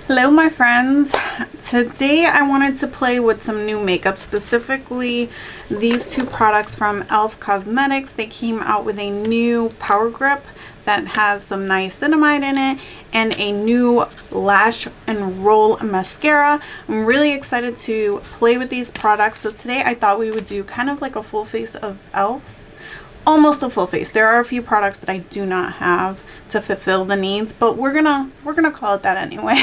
Hello my friends. Today I wanted to play with some new makeup, specifically these two products from e.l.f. Cosmetics. They came out with a new power grip that has some niacinamide in it and a new lash and roll mascara. I'm really excited to play with these products. So today I thought we would do kind of like a full face of e.l.f. Almost a full face. There are a few products that I do not have to fulfill the needs, but we're gonna call it that anyway.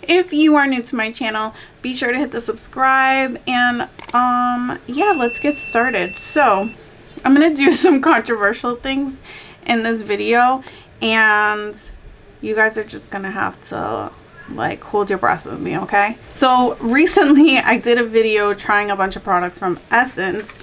If you are new to my channel, be sure to hit the subscribe and yeah, let's get started. So I'm gonna do some controversial things in this video, and you guys are just gonna have to like hold your breath with me, okay? So recently I did a video trying a bunch of products from Essence,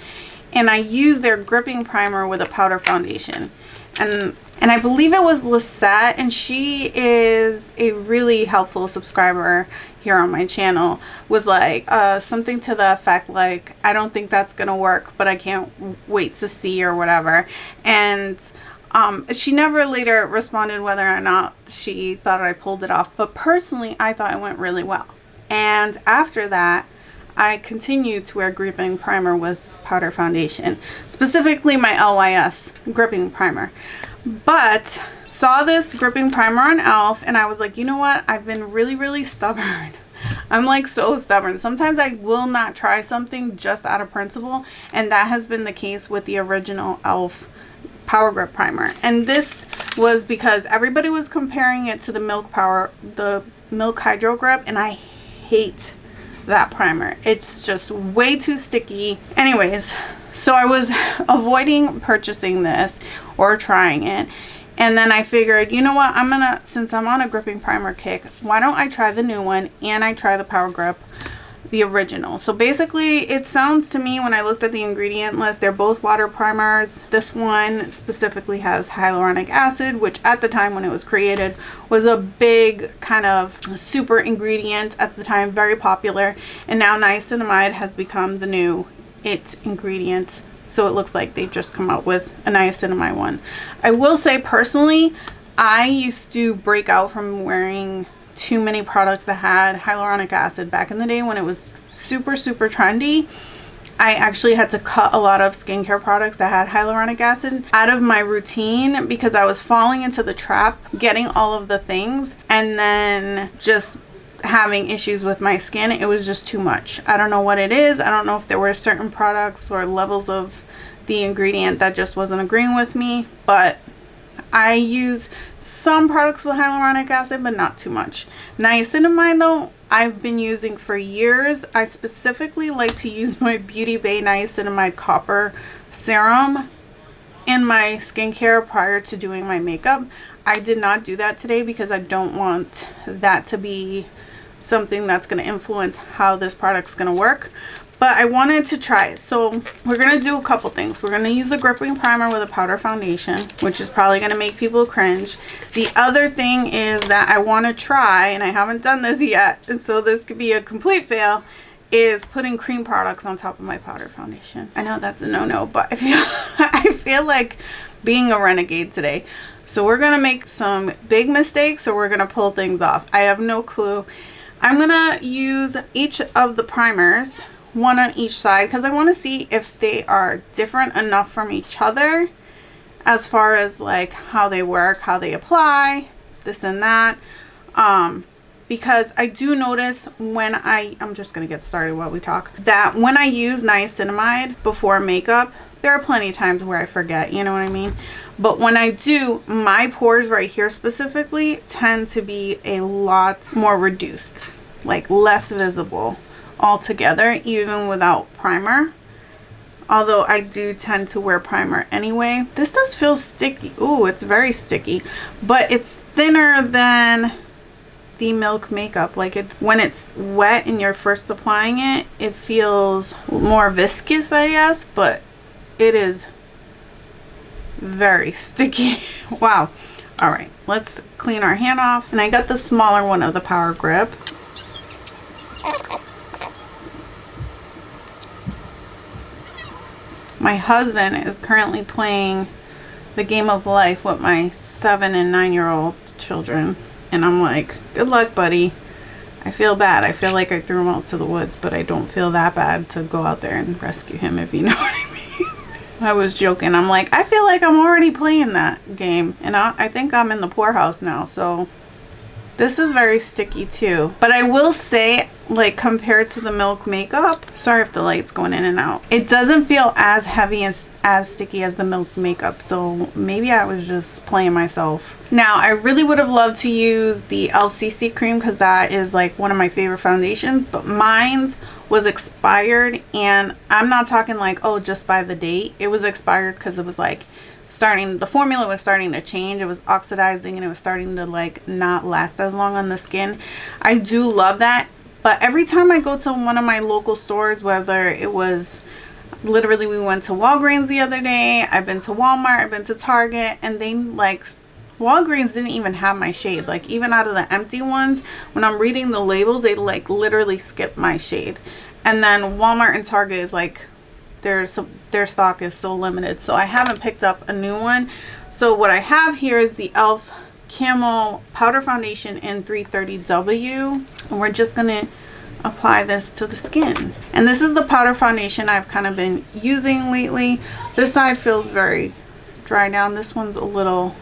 and I used their gripping primer with a powder foundation, and I believe it was Lisette, and she is a really helpful subscriber here on my channel, was like something to the effect like, I don't think that's gonna work, but I can't wait to see, or whatever. And she never later responded whether or not she thought I pulled it off, but personally I thought it went really well. And after that I continued to wear gripping primer with powder foundation, specifically my LYS gripping primer. But saw this gripping primer on e.l.f. and I was like, you know what? I've been really stubborn. I'm like so stubborn. Sometimes I will not try something just out of principle, and that has been the case with the original e.l.f. Power Grip Primer. And this was because everybody was comparing it to the Milk Hydro Grip, and I hate that primer. It's just way too sticky. Anyways, so I was avoiding purchasing this or trying it, and then I figured, you know what, since I'm on a gripping primer kick, why don't I try the new one and I try the Power Grip, the original. So basically it sounds to me, when I looked at the ingredient list, they're both water primers. This one specifically has hyaluronic acid, which at the time when it was created was a big kind of super ingredient at the time, very popular, and now niacinamide has become the new it ingredient. So it looks like they've just come out with a niacinamide one. I will say personally, I used to break out from wearing too many products that had hyaluronic acid back in the day when it was super trendy. I actually had to cut a lot of skincare products that had hyaluronic acid out of my routine because I was falling into the trap, getting all of the things and then just having issues with my skin. It was just too much. I don't know what it is. I don't know if there were certain products or levels of the ingredient that just wasn't agreeing with me, but I use some products with hyaluronic acid, but not too much. Niacinamide though, I've been using for years. I specifically like to use my Beauty Bay Niacinamide Copper Serum in my skincare prior to doing my makeup. I did not do that today because I don't want that to be something that's going to influence how this product's going to work. But I wanted to try it. So we're going to do a couple things. We're going to use a gripping primer with a powder foundation, which is probably going to make people cringe. The other thing is that I want to try, and I haven't done this yet, and so this could be a complete fail, is putting cream products on top of my powder foundation. I know that's a no-no, but I feel like being a renegade today. So we're going to make some big mistakes, or we're going to pull things off. I have no clue. I'm going to use each of the primers, one on each side, because I want to see if they are different enough from each other as far as like how they work, how they apply, this and that. Because I do notice when I'm just going to get started while we talk, that when I use niacinamide before makeup, there are plenty of times where I forget, you know what I mean? But when I do, my pores right here specifically tend to be a lot more reduced, like less visible altogether, even without primer. Although I do tend to wear primer anyway. This does feel sticky. Ooh, it's very sticky, but it's thinner than the Milk makeup. Like, it's when it's wet and you're first applying it, it feels more viscous, I guess, but it is very sticky. Wow. All right, let's clean our hand off. And I got the smaller one of the Power Grip. My husband is currently playing the game of life with my 7 and 9-year-old children. And I'm like, good luck, buddy. I feel bad. I feel like I threw him out to the woods, but I don't feel that bad to go out there and rescue him, if you know what I mean. I was joking. I'm like, I feel like I'm already playing that game. And I think I'm in the poorhouse now. So this is very sticky too. But I will say, like, compared to the Milk makeup, sorry if the light's going in and out, it doesn't feel as heavy and as sticky as the Milk makeup. So maybe I was just playing myself. Now, I really would have loved to use the e.l.f. CC cream because that is like one of my favorite foundations, but mine's was expired, and I'm not talking like, oh, just by the date. It was expired because it was like the formula was starting to change. It was oxidizing and it was starting to like not last as long on the skin. I do love that, but every time I go to one of my local stores, whether it was literally, we went to Walgreens the other day, I've been to Walmart, I've been to Target, and they like, Walgreens didn't even have my shade. Like, even out of the empty ones, when I'm reading the labels, they like literally skip my shade. And then Walmart and Target is like, their stock is so limited, so I haven't picked up a new one. So what I have here is the e.l.f. Camo Powder Foundation in 330W, and we're just gonna apply this to the skin. And this is the powder foundation I've kind of been using lately. This side feels very dry down. This one's a little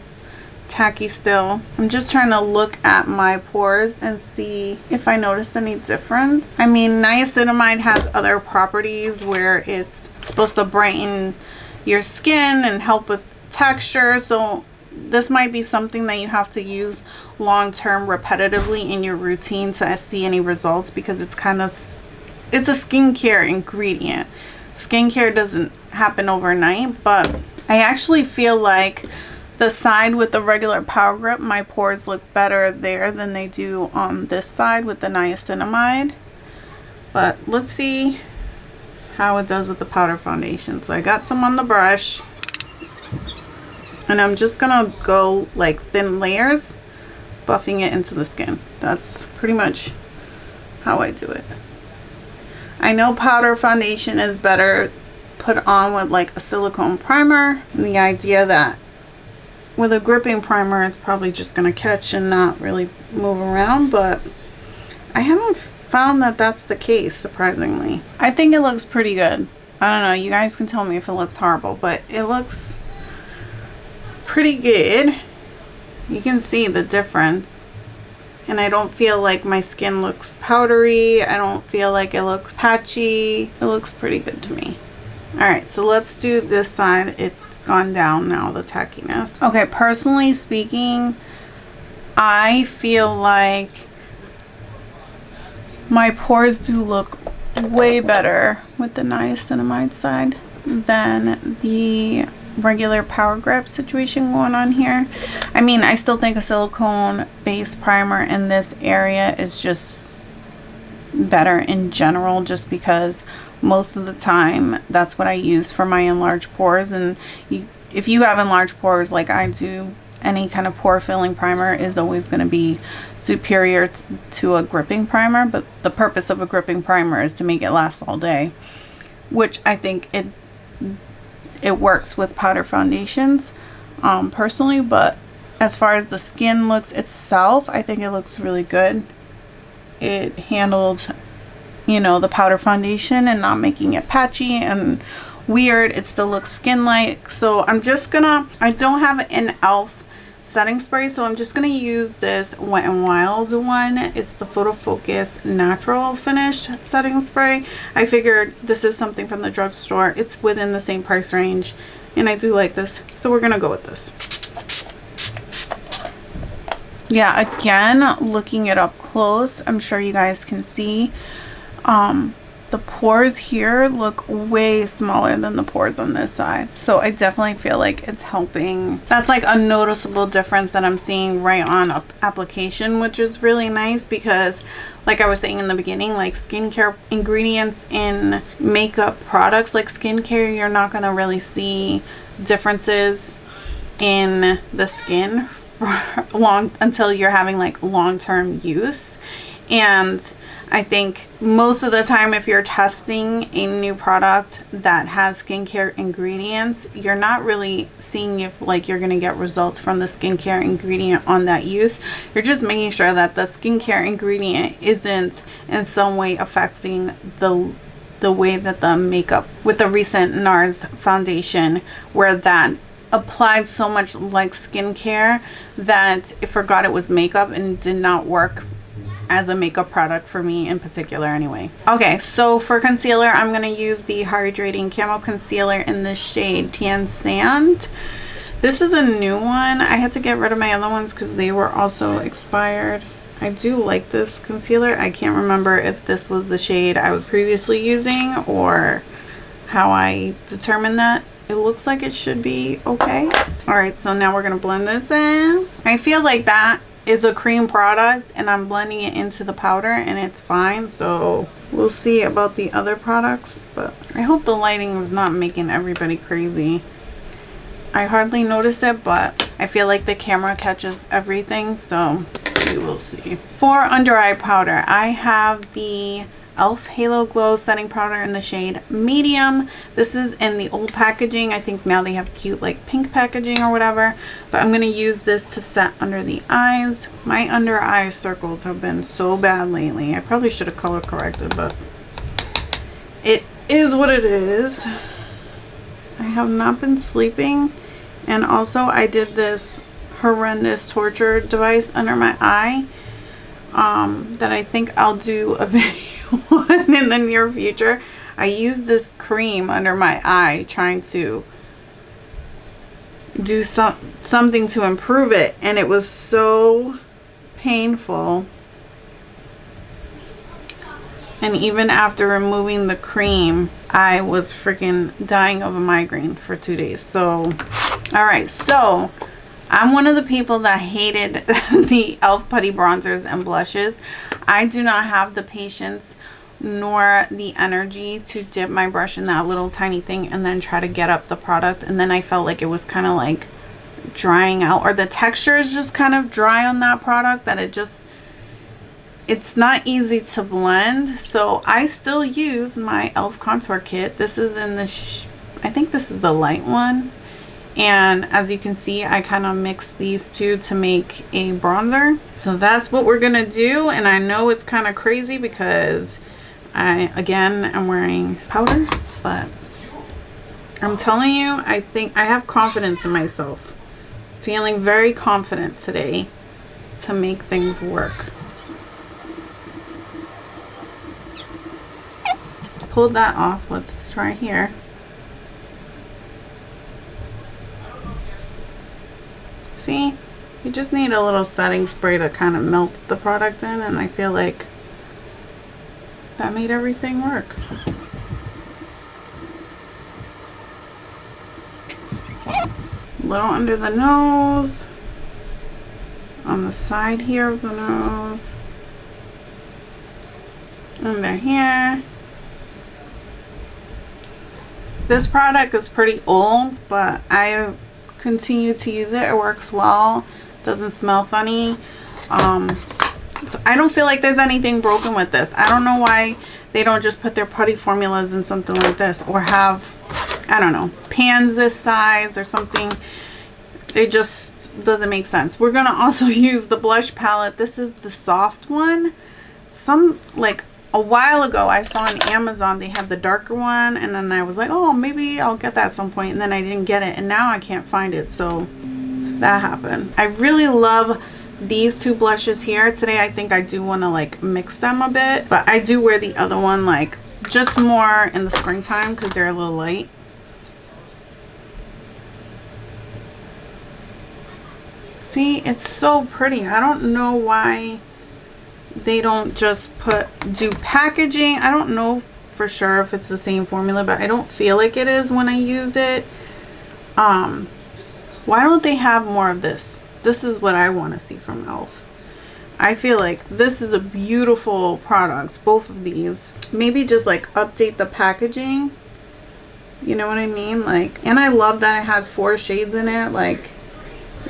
tacky still. I'm just trying to look at my pores and see if I notice any difference. I mean, niacinamide has other properties where it's supposed to brighten your skin and help with texture, so this might be something that you have to use long-term repetitively in your routine to see any results, because it's a skincare ingredient. Skincare doesn't happen overnight, but I actually feel like the side with the regular Power Grip, my pores look better there than they do on this side with the niacinamide. But let's see how it does with the powder foundation. So I got some on the brush, and I'm just gonna go like thin layers, buffing it into the skin. That's pretty much how I do it. I know powder foundation is better put on with like a silicone primer, and the idea that with a gripping primer it's probably just gonna catch and not really move around, but I haven't found that that's the case, surprisingly. I think it looks pretty good. I don't know, you guys can tell me if it looks horrible, but it looks pretty good. You can see the difference, and I don't feel like my skin looks powdery. I don't feel like it looks patchy. It looks pretty good to me. All right, so let's do this side. It's gone down now, the tackiness. Okay, personally speaking, I feel like my pores do look way better with the niacinamide side than the regular Power Grip situation going on here. I mean, I still think a silicone based primer in this area is just better in general, just because most of the time that's what I use for my enlarged pores. And if you have enlarged pores like I do, any kind of pore filling primer is always going to be superior to a gripping primer. But the purpose of a gripping primer is to make it last all day, which I think it works with powder foundations personally. But as far as the skin looks itself, I think it looks really good. It handled, you know, the powder foundation and not making it patchy and weird. It still looks skin-like. So I'm just gonna, I don't have an e.l.f. setting spray, so I'm just gonna use this Wet n Wild one. It's the Photo Focus Natural Finish setting spray. I figured this is something from the drugstore. It's within the same price range, and I do like this, so we're gonna go with this. Yeah, again, looking it up close, I'm sure you guys can see the pores here look way smaller than the pores on this side. So I definitely feel like it's helping. That's like a noticeable difference that I'm seeing right on application, which is really nice, because like I was saying in the beginning, like skincare ingredients in makeup products, like skincare, you're not going to really see differences in the skin for until you're having like long-term use. And I think most of the time if you're testing a new product that has skincare ingredients, you're not really seeing if like you're going to get results from the skincare ingredient on that use. You're just making sure that the skincare ingredient isn't in some way affecting the way that the makeup with the recent NARS foundation, where that applied so much like skincare that it forgot it was makeup and did not work as a makeup product for me in particular anyway. Okay, so for concealer, I'm going to use the Hydrating Camo Concealer in the shade Tan Sand. This is a new one. I had to get rid of my other ones because they were also expired. I do like this concealer. I can't remember if this was the shade I was previously using or how I determined that. It looks like it should be okay. All right, so now we're going to blend this in. I feel like that is a cream product and I'm blending it into the powder and it's fine, so we'll see about the other products, but I hope the lighting is not making everybody crazy. I hardly notice it, but I feel like the camera catches everything, so we will see. For under eye powder, I have the e.l.f. Halo Glow setting powder in the shade Medium. This is in the old packaging. I think now they have cute like pink packaging or whatever, but I'm going to use this to set under the eyes. My under eye circles have been so bad lately. I probably should have color corrected, but it is what it is. I have not been sleeping, and also I did this horrendous torture device under my eye that I think I'll do a video on in the near future. I used this cream under my eye trying to do something to improve it, and it was so painful. And even after removing the cream, I was freaking dying of a migraine for 2 days. So, all right, so I'm one of the people that hated the e.l.f. putty bronzers and blushes. I do not have the patience nor the energy to dip my brush in that little tiny thing and then try to get up the product. And then I felt like it was kind of like drying out, or the texture is just kind of dry on that product, that it's not easy to blend. So I still use my e.l.f. contour kit. This is in the I think this is the light one. And as you can see, I kind of mix these two to make a bronzer. So that's what we're gonna do. And I know it's kind of crazy because I, again, am wearing powder, but I'm telling you, I think I have confidence in myself. Feeling very confident today to make things work. Pulled that off. Let's try here. See, you just need a little setting spray to kind of melt the product in, and I feel like that made everything work. A little under the nose, on the side here of the nose, under here. This product is pretty old, but I continue to use it. It works well, doesn't smell funny. So I don't feel like there's anything broken with this. I don't know why they don't just put their putty formulas in something like this, or have, I don't know, pans this size or something. It just doesn't make sense. We're gonna also use the blush palette. This is the soft one. Like a while ago I saw on Amazon they had the darker one, and then I was like, oh, maybe I'll get that at some point, and then I didn't get it, and now I can't find it. So that happened. I really love these two blushes here. Today I think I do want to like mix them a bit, but I do wear the other one like just more in the springtime because they're a little light. See, it's so pretty. I don't know why they don't just do packaging. I don't know for sure if it's the same formula, but I don't feel like it is when I use it. Why don't they have more of this? This is what I want to see from e.l.f. I feel like this is a beautiful product, both of these. Maybe just like update the packaging. You know what I mean? Like, and I love that it has 4 shades in it. Like,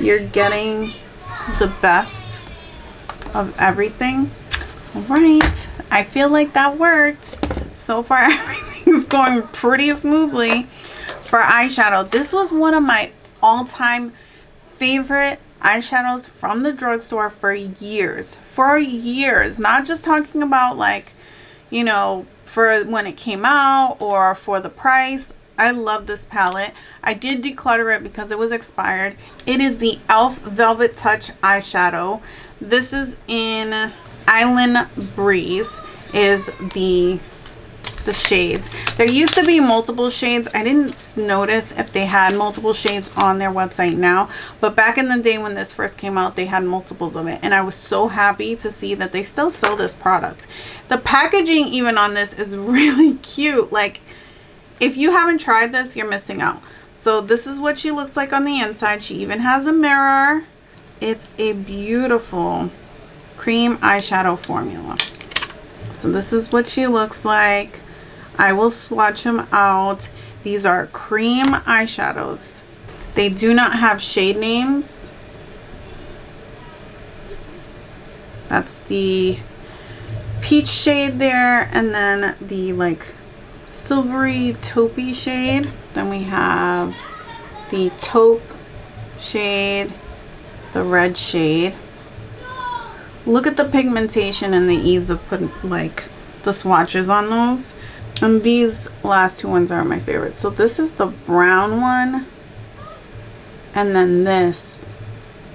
you're getting the best of everything. All right, I feel like that worked. So far, everything's going pretty smoothly. For eyeshadow, this was one of my all-time favorite eyeshadows from the drugstore for years. Not just talking about like, you know, for when it came out or for the price. I love this palette. I did declutter it because it was expired. It is the e.l.f. Velvet Touch eyeshadow. This is in Island Breeze is the shades. There used to be multiple shades. I didn't notice if they had multiple shades on their website now, but back in the day when this first came out, they had multiples of it, and I was so happy to see that they still sell this product. The packaging even on this is really cute. Like, if you haven't tried this, you're missing out. So this is what she looks like on the inside. She even has a mirror. It's a beautiful cream eyeshadow formula. So this is what she looks like. I will swatch them out. These are cream eyeshadows. They do not have shade names. That's the peach shade there, and then the like silvery taupey shade. Then we have the taupe shade, the red shade. Look at the pigmentation and the ease of putting like the swatches on those. And these last two ones are my favorite. So this is the brown one. And then this.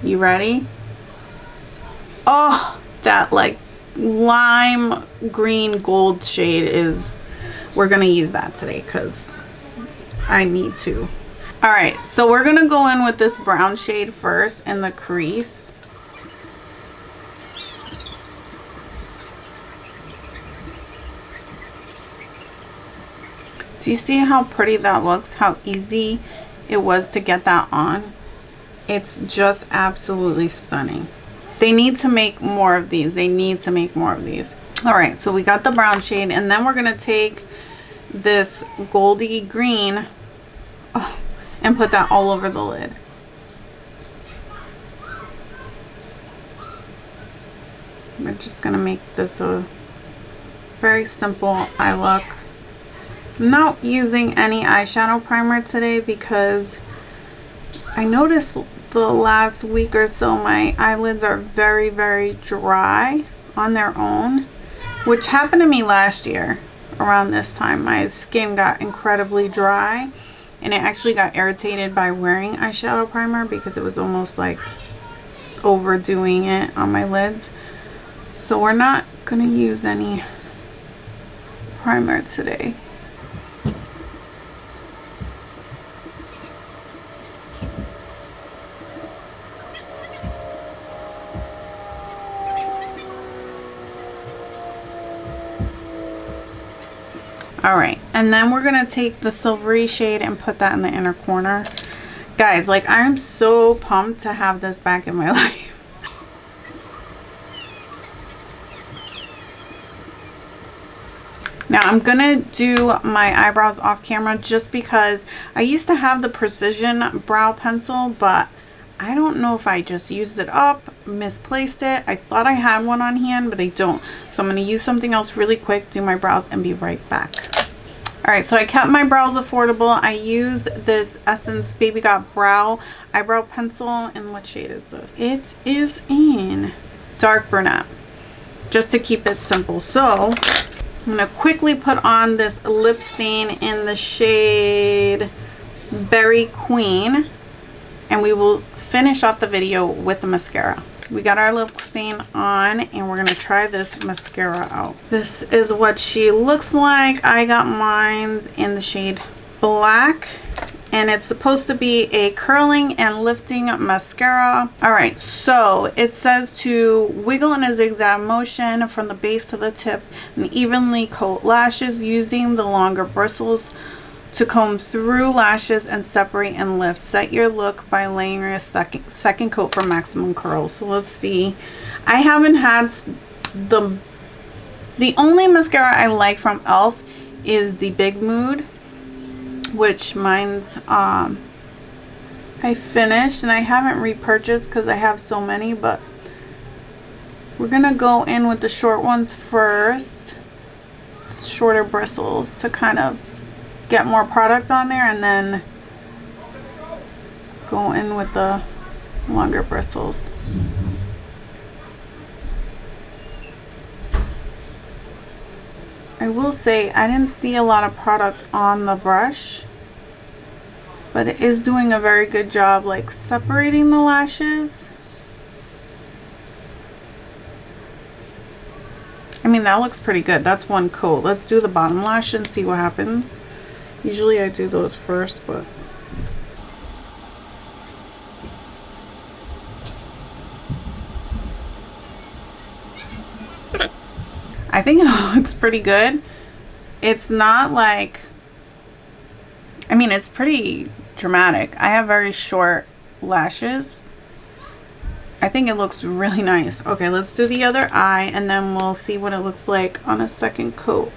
You ready? Oh, that like lime green gold shade is, we're going to use that today because I need to. All right, so we're going to go in with this brown shade first in the crease. Do you see how pretty that looks? How easy it was to get that on? It's just absolutely stunning. They need to make more of these. They need to make more of these. All right, so we got the brown shade, and then we're gonna take this goldy green and put that all over the lid. We're just gonna make this a very simple eye look. I'm not using any eyeshadow primer today because I noticed the last week or so my eyelids are very, very dry on their own, which happened to me last year around this time. My skin got incredibly dry, and it actually got irritated by wearing eyeshadow primer because it was almost like overdoing it on my lids. So we're not gonna use any primer today. All right, and then we're gonna take the silvery shade and put that in the inner corner. Guys, like, I'm so pumped to have this back in my life. Now I'm gonna do my eyebrows off camera just because I used to have the precision brow pencil, but I don't know if I just used it up, misplaced it. I thought I had one on hand, but I don't. So I'm going to use something else really quick, do my brows, and be right back. All right, so I kept my brows affordable. I used this Essence Baby Got Brow eyebrow pencil. And what shade is this? It is in dark brunette, just to keep it simple. So I'm going to quickly put on this lip stain in the shade Berry Queen, and we will finish off the video with the mascara. We got our lip stain on, and we're gonna try this mascara out. This is what she looks like. I got mine in the shade Black, and it's supposed to be a curling and lifting mascara. All right, so it says to wiggle in a zigzag motion from the base to the tip and evenly coat lashes using the longer bristles to comb through lashes and separate and lift. Set your look by layering a second coat for maximum curl. So let's see. I haven't had the only mascara I like from e.l.f. is the Big Mood, which mine's I finished and I haven't repurchased because I have so many, but We're gonna go in with the short ones first, shorter bristles, to kind of get more product on there, and then go in with the longer bristles. I will say I didn't see a lot of product on the brush, but it is doing a very good job like separating the lashes. I mean, that looks pretty good. That's one coat. Let's do the bottom lash and see what happens. Usually I do those first, but I think it looks pretty good. It's not like, I mean, it's pretty dramatic. I have very short lashes. I think it looks really nice. Okay, let's do the other eye and then we'll see what it looks like on a second coat.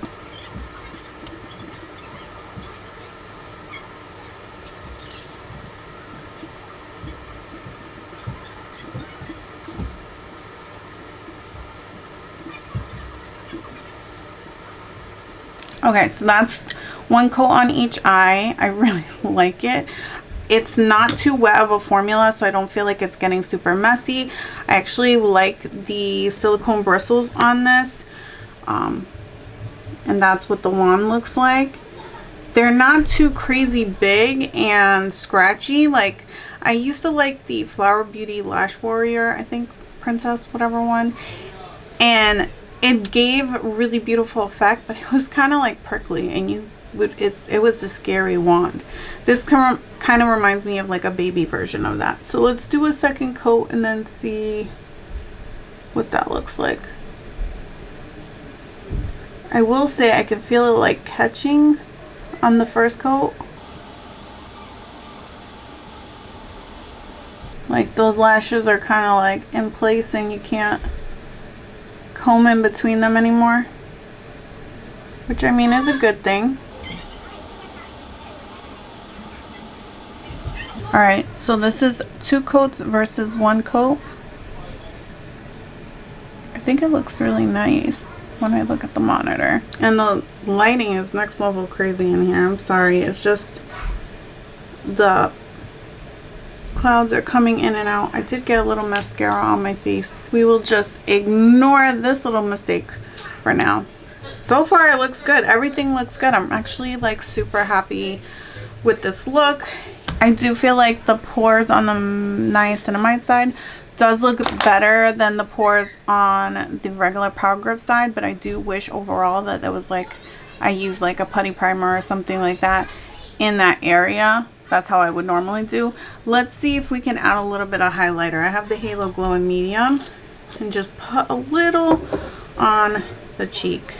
Okay, so that's one coat on each eye. I really like it. It's not too wet of a formula, so I don't feel like it's getting super messy. I actually like the silicone bristles on this. And that's what the wand looks like. They're not too crazy big and scratchy. Like, I used to like the Flower Beauty Lash Warrior, I think, Princess, whatever one. And it gave a really beautiful effect, but it was kind of like prickly, and it was a scary wand. This kind of reminds me of like a baby version of that. So let's do a second coat and then see what that looks like. I will say I can feel it like catching on the first coat. Like those lashes are kind of like in place and you can't comb in between them anymore, which I mean is a good thing. Alright, so this is 2 coats versus 1 coat. I think it looks really nice when I look at the monitor. And the lighting is next level crazy in here. I'm sorry, it's just the clouds are coming in and out. I did get a little mascara on my face. We will just ignore this little mistake for now. So far it looks good. Everything looks good. I'm actually like super happy with this look. I do feel like the pores on the niacinamide side does look better than the pores on the regular Power Grip side, but I do wish overall that there was like, I use like a putty primer or something like that in that area. That's how I would normally do. Let's see if we can add a little bit of highlighter. I have the Halo Glow in medium, and just put a little on the cheek.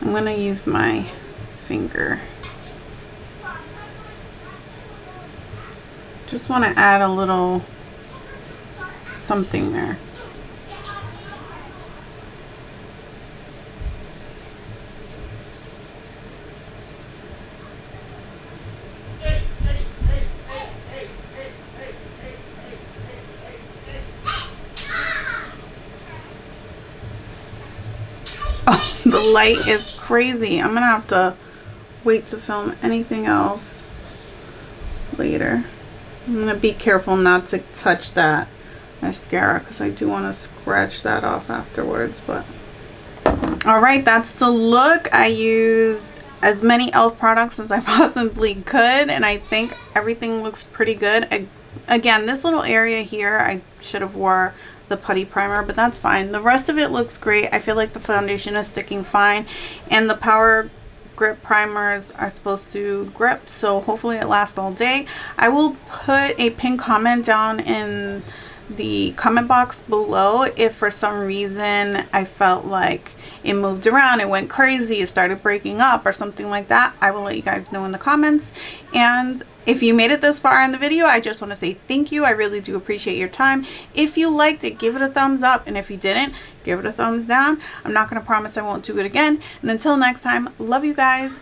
I'm gonna use my finger. Just want to add a little something there. Oh, the light is crazy. I'm gonna have to wait to film anything else later. I'm gonna be careful not to touch that mascara because I do want to scratch that off afterwards. But all right, that's the look. I used as many e.l.f. products as I possibly could, and I think everything looks pretty good. Again, this little area here, I should have wore the putty primer, but that's fine. The rest of it looks great. I feel like the foundation is sticking fine, and the Power Grip primers are supposed to grip, so hopefully it lasts all day. I will put a pinned comment down in the comment box below if for some reason I felt like it moved around, it went crazy, it started breaking up or something like that. I will let you guys know in the comments. And if you made it this far in the video, I just want to say thank you. I really do appreciate your time. If you liked it, give it a thumbs up, and if you didn't, give it a thumbs down. I'm not going to promise I won't do it again. And until next time, love you guys.